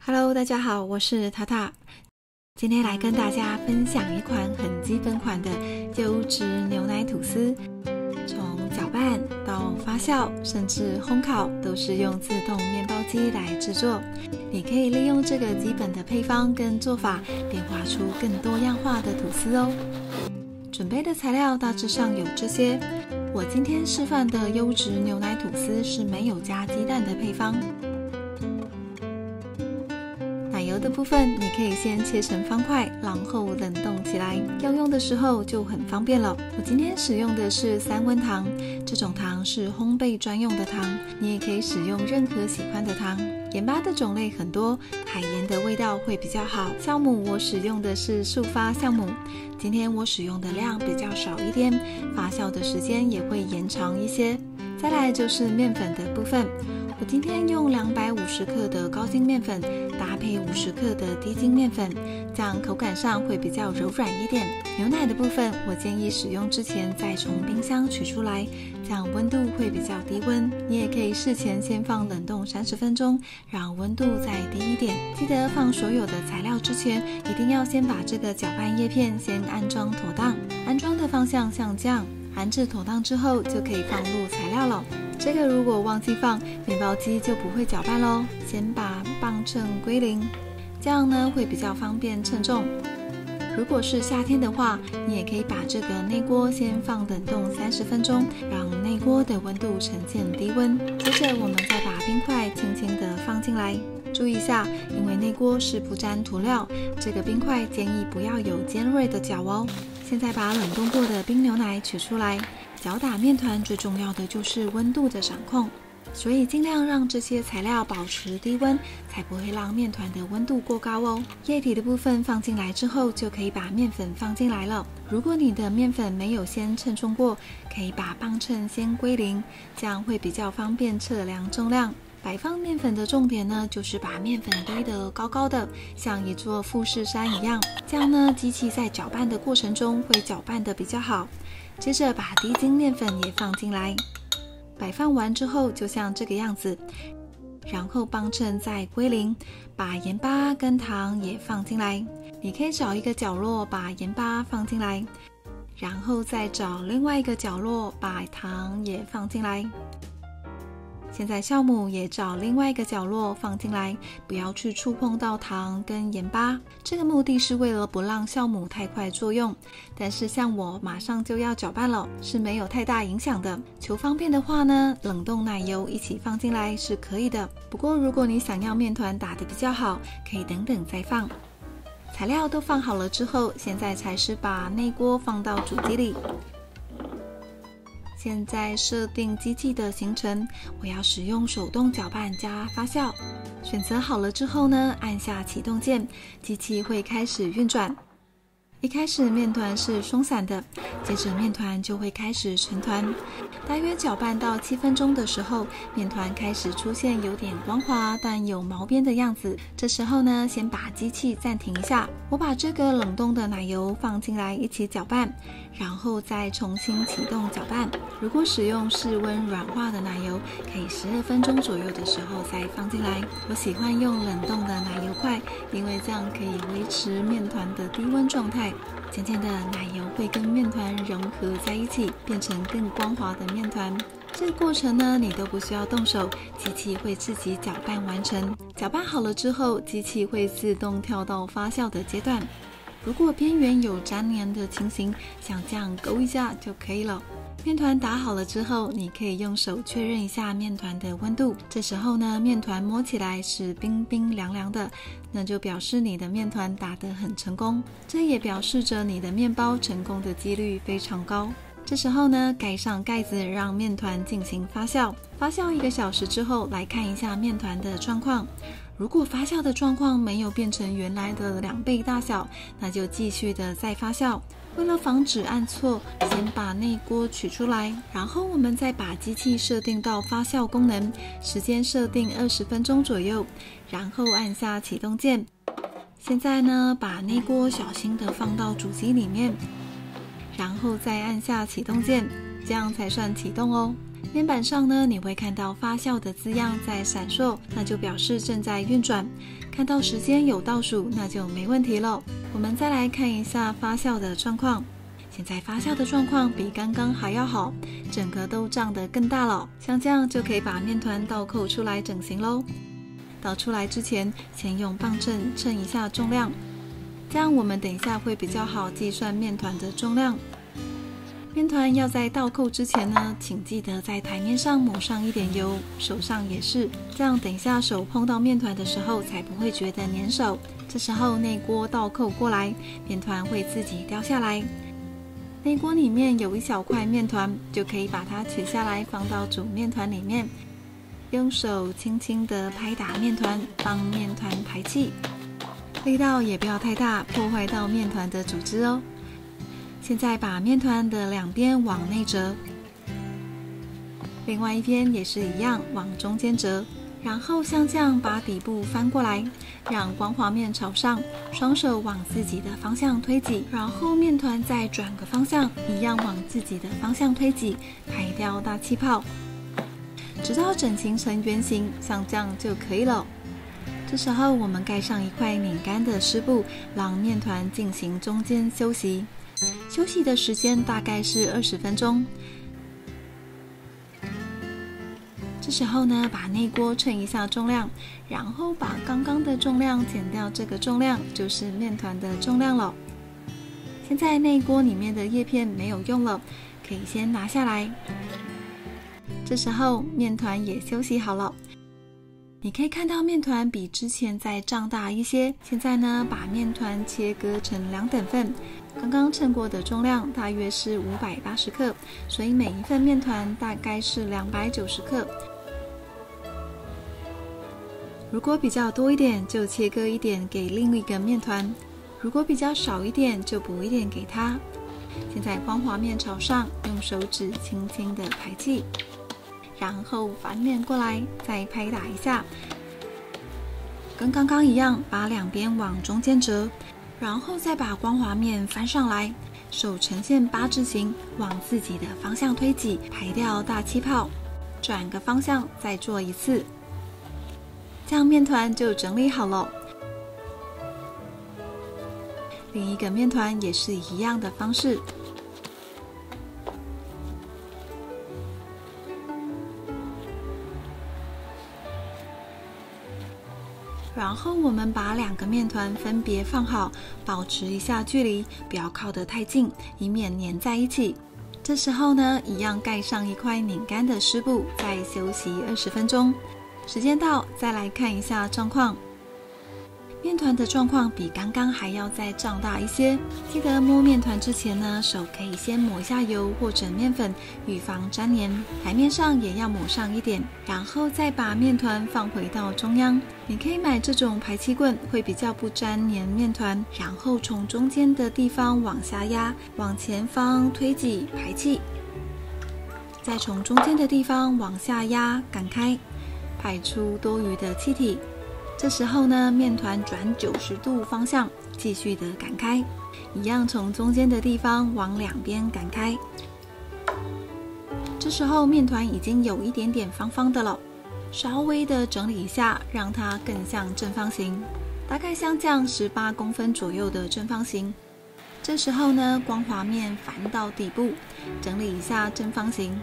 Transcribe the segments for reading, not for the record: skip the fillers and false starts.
Hello， 大家好，我是塔塔。今天来跟大家分享一款很基本款的优质牛奶吐司，从搅拌到发酵，甚至烘烤，都是用自动面包机来制作。你可以利用这个基本的配方跟做法，变化出更多样化的吐司哦。准备的材料大致上有这些。我今天示范的优质牛奶吐司是没有加鸡蛋的配方。奶油的部分你可以先切成方块，然后冷冻起来，要用的时候就很方便了。我今天使用的是3温糖，这种糖是烘焙专用的糖，你也可以使用任何喜欢的糖。盐巴的种类很多，海盐的味道会比较好。酵母我使用的是速发酵母，今天我使用的量比较少一点，发酵的时间也会延长一些。再来就是面粉的部分，我今天用250克的高筋面粉搭配50克的低筋面粉，这样口感上会比较柔软一点。牛奶的部分我建议使用之前再从冰箱取出来，这样温度会比较低温。你也可以事前先放冷冻30分钟，让温度再低一点。记得放所有的材料之前，一定要先把这个搅拌叶片先安装妥当。安装的方向像这样，安置妥当之后就可以放入材料了。这个如果忘记放，面包机就不会搅拌咯。先把磅秤归零，这样呢会比较方便称重。如果是夏天的话，你也可以把这个内锅先放冷冻30分钟，让内锅的温度呈现低温。接着我们再把冰块轻轻的放进来，注意一下，因为内锅是不沾涂料，这个冰块建议不要有尖锐的角哦。现在把冷冻过的冰牛奶取出来，搅打面团最重要的就是温度的掌控，所以尽量让这些材料保持低温，才不会让面团的温度过高哦。液体的部分放进来之后，就可以把面粉放进来了。如果你的面粉没有先称重过，可以把磅秤先归零，这样会比较方便测量重量。摆放面粉的重点呢，就是把面粉堆得高高的，像一座富士山一样，这样呢，机器在搅拌的过程中会搅拌得比较好。接着把低筋面粉也放进来，摆放完之后就像这个样子，然后磅秤再归零，把盐巴跟糖也放进来。你可以找一个角落把盐巴放进来，然后再找另外一个角落把糖也放进来。现在酵母也找另外一个角落放进来，不要去触碰到糖跟盐巴，这个目的是为了不让酵母太快作用，但是像我马上就要搅拌了，是没有太大影响的。求方便的话呢，冷冻奶油一起放进来是可以的，不过如果你想要面团打得比较好，可以等等再放。材料都放好了之后，现在才是把内锅放到主机里。现在设定机器的行程，我要使用手动搅拌加发酵。选择好了之后呢，按下启动键，机器会开始运转。一开始面团是松散的，接着面团就会开始成团。大约搅拌到7分钟的时候，面团开始出现有点光滑但有毛边的样子。这时候呢，先把机器暂停一下，我把这个冷冻的奶油放进来一起搅拌，然后再重新启动搅拌。如果使用室温软化的奶油，可以12分钟左右的时候再放进来。我喜欢用冷冻的奶油块，因为这样可以维持面团的低温状态。渐渐的，奶油会跟面团融合在一起，变成更光滑的面团。这个过程呢，你都不需要动手，机器会自己搅拌完成。搅拌好了之后，机器会自动跳到发酵的阶段。如果边缘有粘黏的情形，像这样勾一下就可以了。面团打好了之后，你可以用手确认一下面团的温度。这时候呢，面团摸起来是冰冰凉凉的，那就表示你的面团打得很成功。这也表示着你的面包成功的几率非常高。这时候呢，盖上盖子，让面团进行发酵。发酵1个小时之后，来看一下面团的状况。如果发酵的状况没有变成原来的2倍大小，那就继续的再发酵。为了防止按错，先把内锅取出来，然后我们再把机器设定到发酵功能，时间设定20分钟左右，然后按下启动键。现在呢，把内锅小心的放到主机里面，然后再按下启动键，这样才算启动哦。面板上呢，你会看到发酵的字样在闪烁，那就表示正在运转。看到时间有倒数，那就没问题了。我们再来看一下发酵的状况。现在发酵的状况比刚刚还要好，整个都胀得更大了。像这样就可以把面团倒扣出来整形咯。倒出来之前，先用磅秤称一下重量，这样我们等一下会比较好计算面团的重量。面团要在倒扣之前呢，请记得在台面上抹上一点油，手上也是，这样等一下手碰到面团的时候才不会觉得粘手。这时候内锅倒扣过来，面团会自己掉下来。内锅里面有一小块面团，就可以把它取下来放到煮面团里面，用手轻轻地拍打面团，帮面团排气，力道也不要太大，破坏到面团的组织哦。现在把面团的两边往内折，另外一边也是一样往中间折，然后像这样把底部翻过来，让光滑面朝上，双手往自己的方向推挤，然后面团再转个方向，一样往自己的方向推挤，排掉大气泡，直到整形成圆形，像这样就可以了。这时候我们盖上一块拧干的湿布，让面团进行中间休息。休息的时间大概是20分钟。这时候呢，把内锅称一下重量，然后把刚刚的重量减掉这个重量，就是面团的重量了。现在内锅里面的叶片没有用了，可以先拿下来。这时候面团也休息好了。你可以看到面团比之前再胀大一些。现在呢，把面团切割成2等份。刚刚称过的重量大约是580克，所以每一份面团大概是290克。如果比较多一点，就切割一点给另一个面团；如果比较少一点，就补一点给它。现在光滑面朝上，用手指轻轻的排气。然后反面过来，再拍打一下，跟刚刚一样，把两边往中间折，然后再把光滑面翻上来，手呈现8字形，往自己的方向推挤，排掉大气泡，转个方向再做一次，这样面团就整理好了。另一个面团也是一样的方式。然后我们把2个面团分别放好，保持一下距离，不要靠得太近，以免粘在一起。这时候呢，一样盖上一块拧干的湿布，再休息20分钟。时间到，再来看一下状况。面团的状况比刚刚还要再胀大一些。记得摸面团之前呢，手可以先抹一下油或者面粉，预防粘黏。台面上也要抹上一点，然后再把面团放回到中央。你可以买这种排气棍，会比较不粘黏面团。然后从中间的地方往下压，往前方推挤排气，再从中间的地方往下压擀开，排出多余的气体。这时候呢，面团转90度方向，继续的擀开，一样从中间的地方往两边擀开。这时候面团已经有一点点方方的了，稍微的整理一下，让它更像正方形，大概像这样18公分左右的正方形。这时候呢，光滑面翻到底部，整理一下正方形。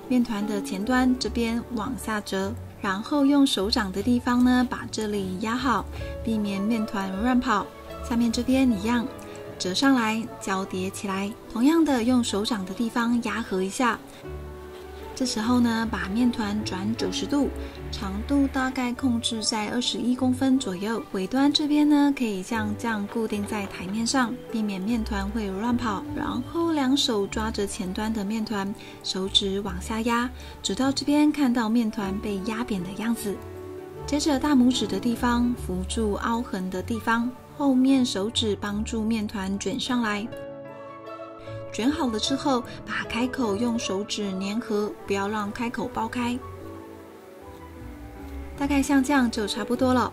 面团的前端这边往下折，然后用手掌的地方呢，把这里压好，避免面团乱跑。下面这边一样，折上来，交叠起来。同样的，用手掌的地方压合一下。这时候呢，把面团转90度，长度大概控制在21公分左右。尾端这边呢，可以像这样固定在台面上，避免面团会乱跑。然后2手抓着前端的面团，手指往下压，直到这边看到面团被压扁的样子。接着大拇指的地方扶住凹痕的地方，后面手指帮助面团卷上来。卷好了之后，把开口用手指粘合，不要让开口爆开。大概像这样就差不多了。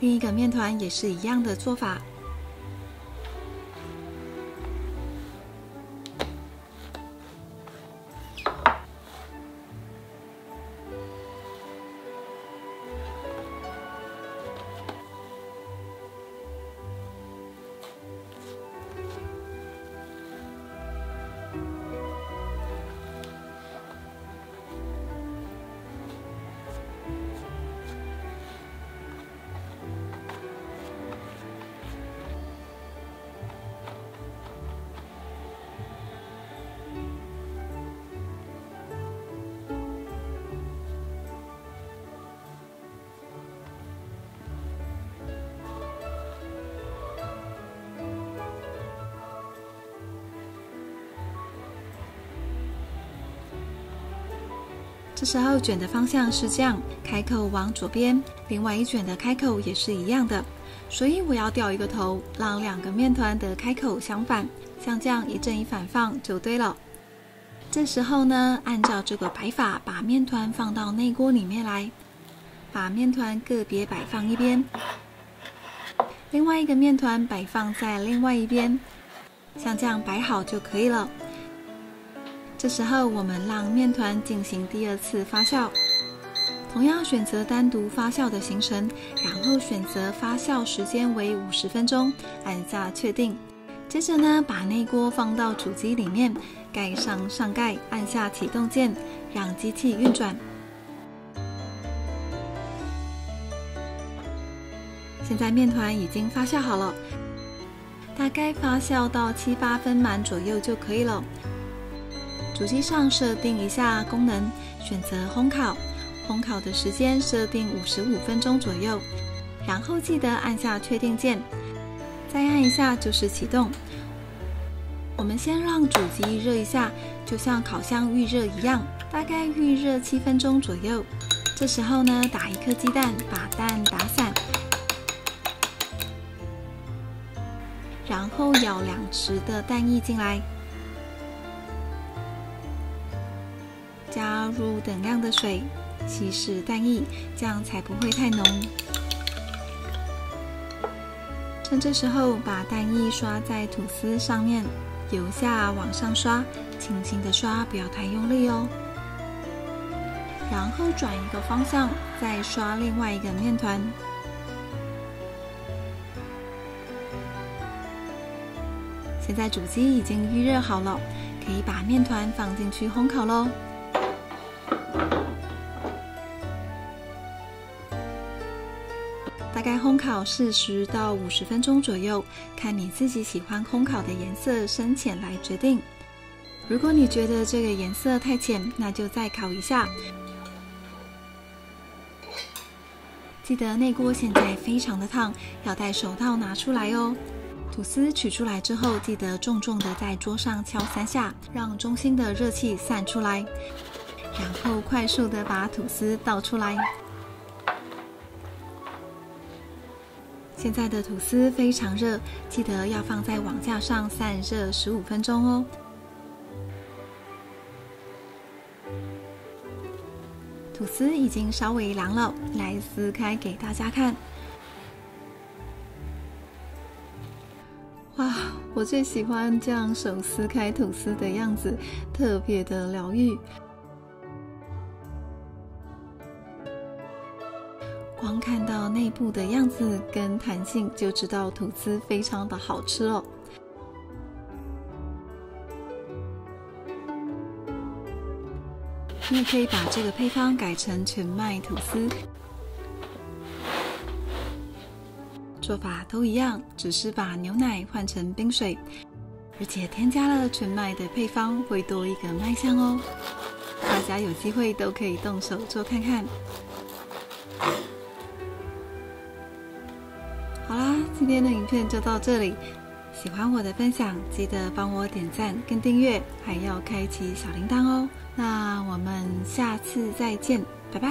另一个面团也是一样的做法。这时候卷的方向是这样，开口往左边，另外一卷的开口也是一样的，所以我要掉一个头，让2个面团的开口相反，像这样一正一反放就对了。这时候呢，按照这个摆法，把面团放到内锅里面来，把面团个别摆放一边，另外一个面团摆放在另外一边，像这样摆好就可以了。这时候我们让面团进行第2次发酵，同样选择单独发酵的行程，然后选择发酵时间为50分钟，按下确定。接着呢，把内锅放到煮机里面，盖上上盖，按下启动键，让机器运转。现在面团已经发酵好了，大概发酵到7、8分满左右就可以了。主机上设定一下功能，选择烘烤，烘烤的时间设定55分钟左右，然后记得按下确定键，再按一下就是启动。我们先让主机热一下，就像烤箱预热一样，大概预热7分钟左右。这时候呢，打1颗鸡蛋，把蛋打散，然后舀2匙的蛋液进来，加入等量的水，稀释蛋液，这样才不会太浓。趁这时候把蛋液刷在吐司上面，由下往上刷，轻轻的刷，不要太用力哦。然后转一个方向，再刷另外一个面团。现在主机已经预热好了，可以把面团放进去烘烤咯。大概烘烤40到50分钟左右，看你自己喜欢烘烤的颜色深浅来决定。如果你觉得这个颜色太浅，那就再烤一下。记得内锅现在非常的烫，要戴手套拿出来哦。吐司取出来之后，记得重重的在桌上敲3下，让中心的热气散出来，然后快速的把吐司倒出来。现在的吐司非常热，记得要放在网架上散热15分钟哦。吐司已经稍微凉了，来撕开给大家看。哇，我最喜欢这样手撕开吐司的样子，特别的疗愈。光看到内部的样子跟弹性，就知道吐司非常的好吃哦。你也可以把这个配方改成全麦吐司，做法都一样，只是把牛奶换成冰水，而且添加了全麦的配方，会多一个麦香哦。大家有机会都可以动手做看看。好啦，今天的影片就到这里。喜欢我的分享，记得帮我点赞跟订阅，还要开启小铃铛哦。那我们下次再见，拜拜。